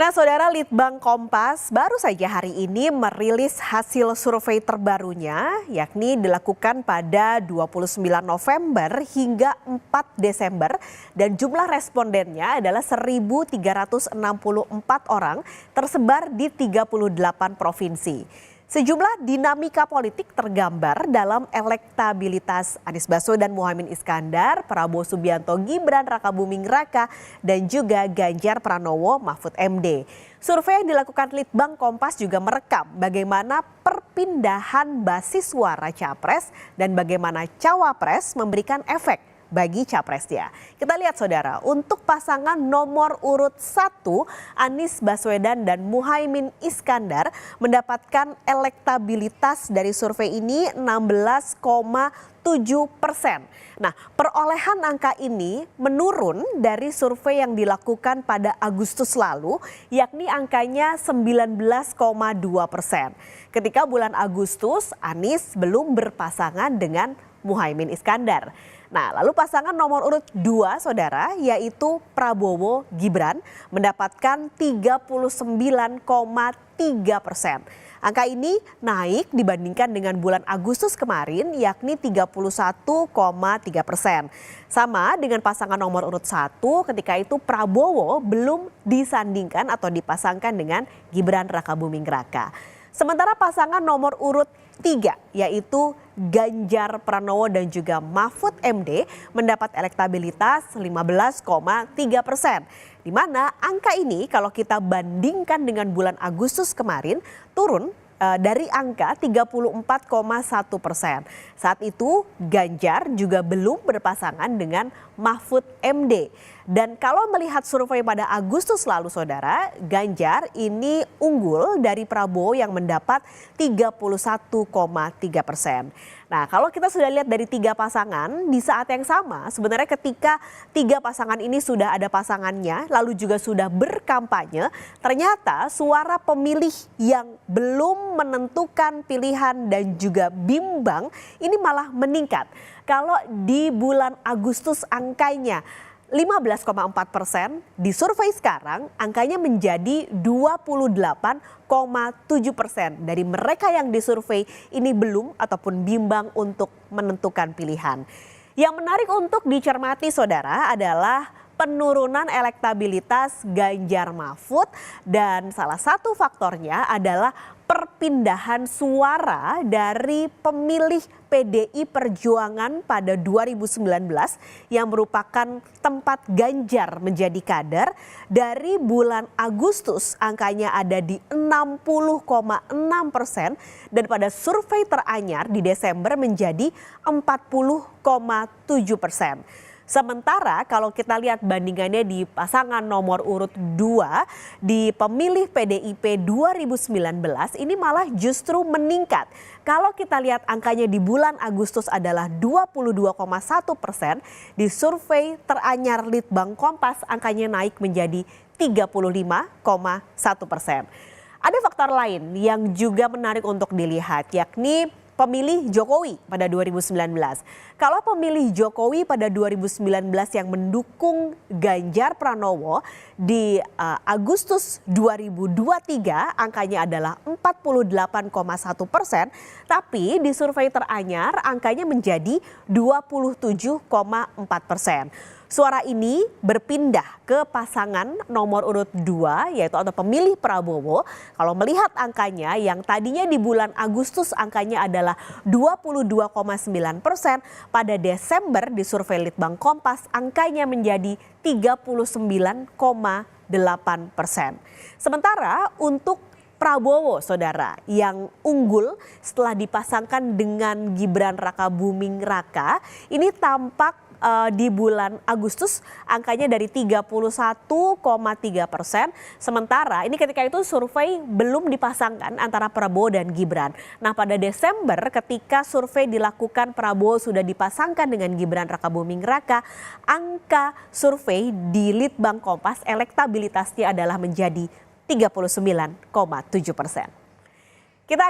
Nah, Saudara, Litbang Kompas baru saja hari ini merilis hasil survei terbarunya, yakni dilakukan pada 29 November hingga 4 Desember dan jumlah respondennya adalah 1.364 orang tersebar di 38 provinsi. Sejumlah dinamika politik tergambar dalam elektabilitas Anies Baswedan, Muhaimin Iskandar, Prabowo Subianto, Gibran Rakabuming Raka, dan juga Ganjar Pranowo Mahfud MD. Survei yang dilakukan Litbang Kompas juga merekam bagaimana perpindahan basis suara capres dan bagaimana cawapres memberikan efek bagi capresnya. Kita lihat, Saudara, untuk pasangan nomor urut 1 Anies Baswedan dan Muhaimin Iskandar mendapatkan elektabilitas dari survei ini 16,7%. Nah, perolehan angka ini menurun dari survei yang dilakukan pada Agustus lalu, yakni angkanya 19,2%. Ketika bulan Agustus, Anies belum berpasangan dengan Muhaimin Iskandar. Nah, lalu pasangan nomor urut 2, Saudara, yaitu Prabowo Gibran mendapatkan 39,3%. Angka ini naik dibandingkan dengan bulan Agustus kemarin, yakni 31,3%. Sama dengan pasangan nomor urut 1, ketika itu Prabowo belum disandingkan atau dipasangkan dengan Gibran Rakabuming Raka. Sementara pasangan nomor urut 3, yaitu Ganjar Pranowo dan juga Mahfud MD mendapat elektabilitas 15,3%. Di mana angka ini kalau kita bandingkan dengan bulan Agustus kemarin turun dari angka 34,1%. Saat itu Ganjar juga belum berpasangan dengan Mahfud MD. Dan kalau melihat survei pada Agustus lalu, Saudara, Ganjar ini unggul dari Prabowo yang mendapat 31,3%. Nah, kalau kita sudah lihat dari 3 pasangan, di saat yang sama sebenarnya ketika 3 pasangan ini sudah ada pasangannya, lalu juga sudah berkampanye, ternyata suara pemilih yang belum menentukan pilihan dan juga bimbang ini malah meningkat. Kalau di bulan Agustus angkanya 15,4%, di survei sekarang angkanya menjadi 28,7%. Dari mereka yang disurvei ini belum ataupun bimbang untuk menentukan pilihan. Yang menarik untuk dicermati, Saudara, adalah penurunan elektabilitas Ganjar Mahfud dan salah satu faktornya adalah perpindahan suara dari pemilih PDI Perjuangan pada 2019 yang merupakan tempat Ganjar menjadi kader. Dari bulan Agustus angkanya ada di 60,6% dan pada survei teranyar di Desember menjadi 40,7%. Sementara kalau kita lihat bandingannya di pasangan nomor urut 2 di pemilih PDIP 2019 ini malah justru meningkat. Kalau kita lihat angkanya di bulan Agustus adalah 22,1%, di survei teranyar Litbang Kompas angkanya naik menjadi 35,1%. Ada faktor lain yang juga menarik untuk dilihat, yakni pemilih Jokowi pada 2019. Kalau pemilih Jokowi pada 2019 yang mendukung Ganjar Pranowo di Agustus 2023 angkanya adalah 48,1%, tapi di survei teranyar angkanya menjadi 27,4%. Suara ini berpindah ke pasangan nomor urut 2 yaitu atau pemilih Prabowo. Kalau melihat angkanya yang tadinya di bulan Agustus angkanya adalah 22,9%, pada Desember di survei Litbang Kompas angkanya menjadi 39,8%. Sementara untuk Prabowo, Saudara, yang unggul setelah dipasangkan dengan Gibran Rakabuming Raka, ini tampak di bulan Agustus angkanya dari 31,3%. Sementara ini ketika itu survei belum dipasangkan antara Prabowo dan Gibran. Nah, pada Desember ketika survei dilakukan Prabowo sudah dipasangkan dengan Gibran Rakabuming Raka, angka survei di Litbang Kompas elektabilitasnya adalah menjadi 39,7%. Kita